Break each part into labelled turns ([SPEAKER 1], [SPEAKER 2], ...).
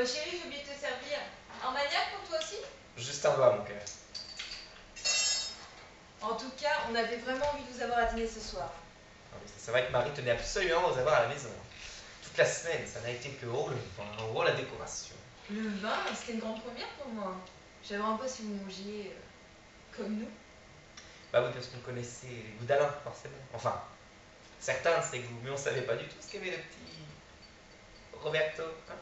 [SPEAKER 1] bah chérie, j'ai oublié de te servir. Armagnac pour toi aussi?
[SPEAKER 2] Juste un doigt, mon cœur.
[SPEAKER 1] En tout cas, on avait vraiment envie de vous avoir à dîner ce soir.
[SPEAKER 2] Ah oui, c'est vrai que Marie tenait absolument à vous avoir à la maison. Toute la semaine, ça n'a été que oh le vin, oh la décoration.
[SPEAKER 1] Le vin, c'était une grande première pour moi. Je savais vraiment pas si vous mangiez comme nous.
[SPEAKER 2] Bah oui, parce qu'on connaissait les goûts d'Alain, forcément. Enfin, certains de ses goûts, mais on savait pas du tout ce qu'aimait le petit Roberto. Hein.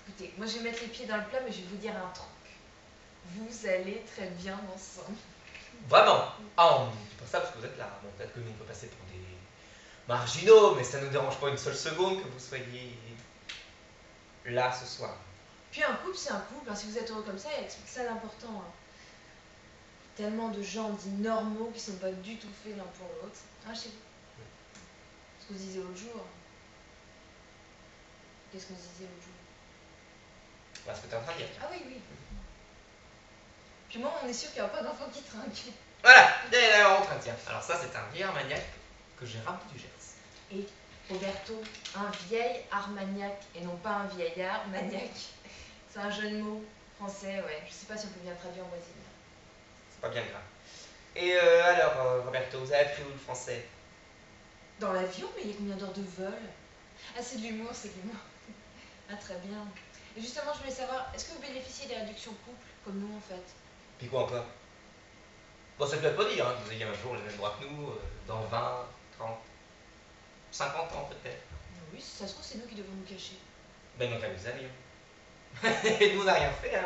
[SPEAKER 1] Écoutez, moi je vais mettre les pieds dans le plat, mais je vais vous dire un truc. Vous allez très bien ensemble.
[SPEAKER 2] Vraiment. Ah, c'est pas ça parce que vous êtes là. Bon, peut-être que nous on peut passer pour des marginaux, mais ça ne nous dérange pas une seule seconde que vous soyez là ce soir.
[SPEAKER 1] Puis un couple, c'est un couple. Si vous êtes heureux comme ça, il explique ça l'important. Hein. Tellement de gens dits normaux qui sont pas du tout faits l'un pour l'autre. Ah, chez vous. Ce que vous disiez l'autre jour. Qu'est-ce que vous disiez l'autre jour?
[SPEAKER 2] Voilà ce que tu es en train de dire.
[SPEAKER 1] Ah oui, oui. Puis moi, on est sûr qu'il n'y aura pas d'enfant qui trinque.
[SPEAKER 2] Voilà, on train tiens. Alors ça, c'est un vieil Armagnac que j'ai ramené du Gers.
[SPEAKER 1] Et Roberto, un vieil Armagnac et non pas un vieillard maniaque. C'est un jeu de mots français, ouais. Je sais pas si on peut bien traduire en brésilien.
[SPEAKER 2] C'est pas bien grave. Et alors, Roberto, vous avez appris où le français?
[SPEAKER 1] Dans l'avion, mais il y a combien d'heures de vol? Ah, c'est de l'humour, c'est de l'humour. Ah, très bien. Et justement, je voulais savoir, est-ce que vous bénéficiez des réductions couple, comme nous en fait?
[SPEAKER 2] Puis quoi encore? Bon, ça ne veut pas dire hein, que vous ayez un jour les mêmes droits que nous, dans 20, 30, 50 ans peut-être.
[SPEAKER 1] Oui, si ça se trouve, c'est nous qui devons nous cacher.
[SPEAKER 2] Ben non, qu'à nous amis. Et nous, on n'a rien fait, hein.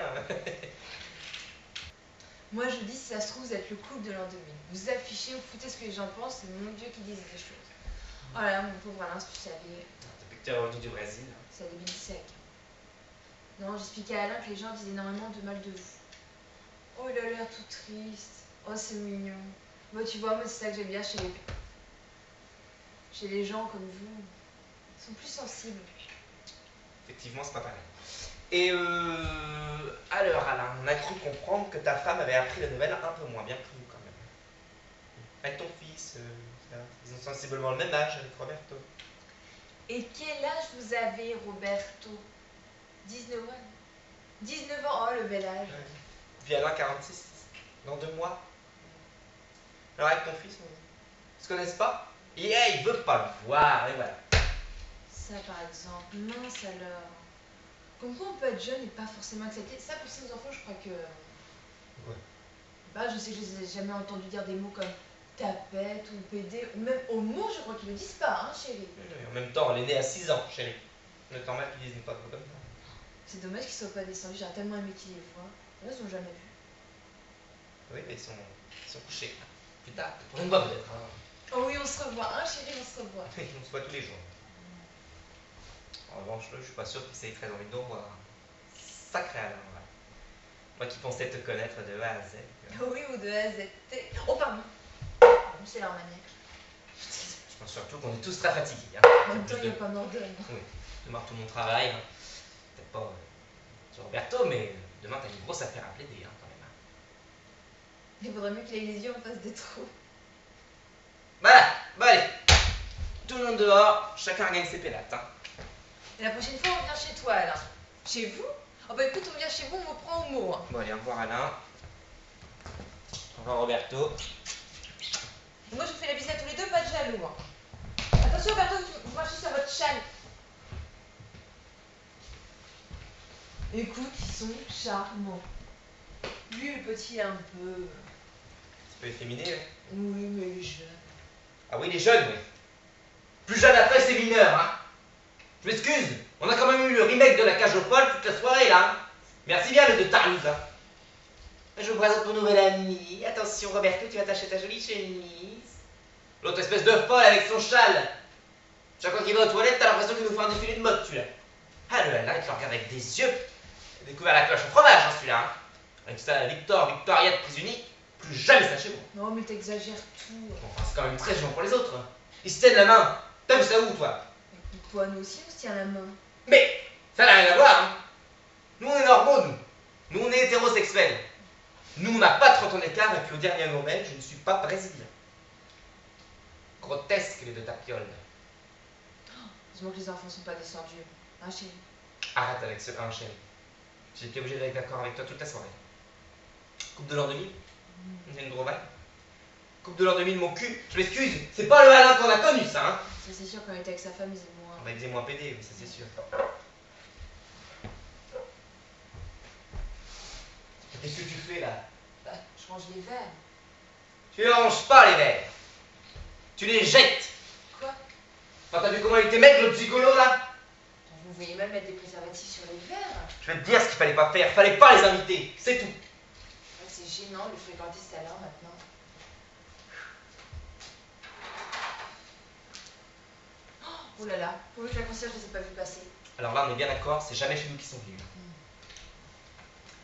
[SPEAKER 1] Moi, je dis, si ça se trouve, vous êtes le couple de l'an 2000. Vous affichez, vous foutez ce que les gens pensent, c'est mon Dieu qui disent des choses. Oh là là, mon pauvre Alain, si tu savais.
[SPEAKER 2] Depuis que tu es revenu du Brésil.
[SPEAKER 1] Ça a des billes secs. Non, j'expliquais à Alain que les gens disaient énormément de mal de vous. Oh, il a l'air tout triste. Oh, c'est mignon. Bah, tu vois, moi, c'est ça que j'aime bien chez les gens comme vous. Ils sont plus sensibles.
[SPEAKER 2] Effectivement, c'est pas pareil. Et alors, Alain, on a cru comprendre que ta femme avait appris la nouvelle un peu moins bien que nous, quand même. Avec ton fils, ils ont sensiblement le même âge avec Roberto.
[SPEAKER 1] Et quel âge vous avez, Roberto? 19 ans. 19 ans, oh, le bel âge.
[SPEAKER 2] Ouais. Puis Alain, 46, dans 2 mois. Alors, avec ton fils, ils se connaissent pas? Et il veut pas le voir, et voilà.
[SPEAKER 1] Ça, par exemple. Mince alors. Comme quoi, on peut être jeune et pas forcément accepter. Ça, pour ces enfants, je crois que...
[SPEAKER 2] Ouais.
[SPEAKER 1] Bah, je sais que je les ai jamais entendus dire des mots comme tapette ou PD, ou même homo, je crois qu'ils ne le disent pas, hein, chérie.
[SPEAKER 2] En même temps, elle est née à 6 ans, chérie. Le temps mal qu'ils disent pas comme ça.
[SPEAKER 1] C'est dommage qu'ils soient pas descendus, j'aurais tellement aimé qu'ils les voient. Là, ils ont jamais vu.
[SPEAKER 2] Oui, mais ils sont couchés. Plus tard, pour une fois peut-être. Hein.
[SPEAKER 1] Oh oui, on se revoit, hein, chérie, on se revoit.
[SPEAKER 2] On se voit tous les jours. En revanche, là, je suis pas sûr qu'ils aient très envie de nous revoir. Sacré Alain, voilà. Moi qui pensais te connaître de A à Z.
[SPEAKER 1] Oh oui, ou de A à Z. Oh, pardon. C'est leur manière.
[SPEAKER 2] Je pense surtout qu'on est tous très fatigués. Hein.
[SPEAKER 1] En même temps, il n'y a pas d'ordonne.
[SPEAKER 2] Oui, demain tout mon travail. Hein. Peut-être pas sur Roberto, mais demain t'as une grosse affaire à plaider hein, quand même. Hein.
[SPEAKER 1] Il faudrait mieux qu'il ait les yeux en face des trous.
[SPEAKER 2] Voilà, bon allez. Tout le monde dehors, chacun gagne ses pélates. Hein.
[SPEAKER 1] Et la prochaine fois, on vient chez toi, Alain. Chez vous? Oh bah écoute, on vient chez vous, on vous prend au mot. Hein.
[SPEAKER 2] Bon allez, au revoir Alain. Au revoir Roberto.
[SPEAKER 1] Et moi, je vous fais la bise à tous les deux, pas de jaloux. Hein. Attention, Roberto, vous marchez sur votre châle. Écoute, ils sont charmants. Lui, le petit, un peu...
[SPEAKER 2] Un peu efféminé, hein.
[SPEAKER 1] Oui, mais il est jeune.
[SPEAKER 2] Ah oui, il est jeune, oui. Plus jeune après, c'est mineur, hein. Je m'excuse, on a quand même eu le remake de La Cage aux Folles toute la soirée, là. Hein. Merci bien, le de Tarlouse, hein. Je vous présente mon nouvel ami. Attention, Roberto, tu vas t'acheter ta jolie chemise. L'autre espèce de folle avec son châle. Chaque fois qu'il va aux toilettes, t'as l'impression qu'il nous fait un défilé de mode, celui-là. Ah, le là, il te regarde avec des yeux. Il a découvert la cloche au fromage, hein, celui-là. Hein. Avec ça, Victoriette, prise unique. Plus jamais ça chez moi.
[SPEAKER 1] Non, mais t'exagères tout.
[SPEAKER 2] Enfin, c'est quand même très gênant pour les autres. Ils se tiennent la main. T'as vu ça où, toi?
[SPEAKER 1] Écoute, toi, nous aussi, on se tient la main.
[SPEAKER 2] Mais ça n'a rien à voir. Hein. Nous, on est normaux, nous. Nous, on est hétérosexuels. Nous, on n'a pas 30 ans d'écart, et puis au dernier Nobel, je ne suis pas brésilien. Grotesque, les deux tapioles.
[SPEAKER 1] Heureusement que les enfants sont pas descendus. Hein, chérie?
[SPEAKER 2] Arrête avec ce 1, chérie. J'ai été obligé d'être d'accord avec toi toute la soirée. Coupe de l'an 2000. C'est une drôle. Coupe de l'an 2000, mon cul. Je m'excuse, c'est pas le Alain qu'on a connu, ça, hein.
[SPEAKER 1] Ça, c'est sûr, quand il était avec sa femme, il faisait moins.
[SPEAKER 2] Bah, il faisait moins pédé, oui, ça c'est sûr. Qu'est-ce que tu fais là?
[SPEAKER 1] Bah, je range les verres.
[SPEAKER 2] Tu ranges pas les verres. Tu les jettes.
[SPEAKER 1] Quoi?
[SPEAKER 2] Enfin, t'as vu comment il était maigre, le psycholo là?
[SPEAKER 1] Vous voyez même mettre des préservatifs sur les verres.
[SPEAKER 2] Je vais te dire ce qu'il fallait pas faire. Fallait pas les inviter, c'est tout.
[SPEAKER 1] Ouais, c'est gênant de le fréquenter cet Alain maintenant. Oh là là, pourvu que la concierge ne les ait pas vus passer.
[SPEAKER 2] Alors là, on est bien d'accord, c'est jamais chez nous qui sont venus.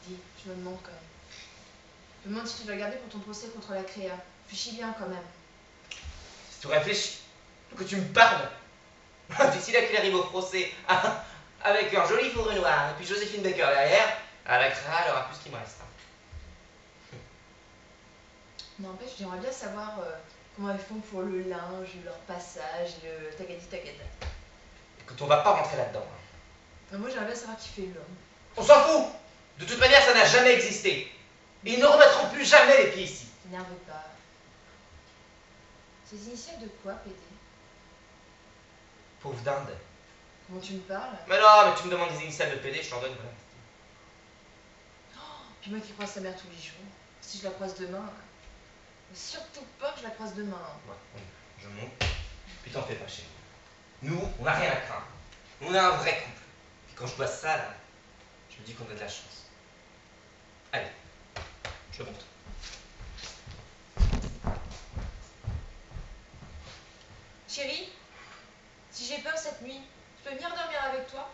[SPEAKER 1] Dis, je me demande quand même. Je me demande si tu dois garder pour ton procès contre la créa. Réfléchis bien quand même.
[SPEAKER 2] Si tu réfléchis, que tu me parles. D'ici là qu'il arrive au procès, avec un joli fourré noir, et puis Joséphine Baker derrière, à la créa, elle aura plus ce qu'il me reste.
[SPEAKER 1] N'empêche, j'aimerais bien savoir comment elles font pour le linge, leur passage, le tagadi tagada.
[SPEAKER 2] Écoute, on va pas rentrer là-dedans.
[SPEAKER 1] Moi, j'aimerais bien savoir qui fait l'homme.
[SPEAKER 2] On s'en fout. De toute manière, ça n'a jamais existé. Et ils ne remettront plus jamais les pieds ici.
[SPEAKER 1] T'énerve pas. Ces initiales de quoi, PD?
[SPEAKER 2] Pauvre dinde.
[SPEAKER 1] Comment tu me parles?
[SPEAKER 2] Mais non, mais tu me demandes des initiales de PD, je t'en donne, voilà.
[SPEAKER 1] Puis moi qui croise sa mère tous les jours. Si je la croise demain, surtout pas que je la croise demain.
[SPEAKER 2] Ouais, je monte. Puis t'en fais pas, chérie. Nous, on n'a rien à craindre. On est un vrai couple. Et quand je vois ça, là, je me dis qu'on a de la chance. Allez, je monte.
[SPEAKER 1] Chérie, si j'ai peur cette nuit, je peux venir dormir avec toi?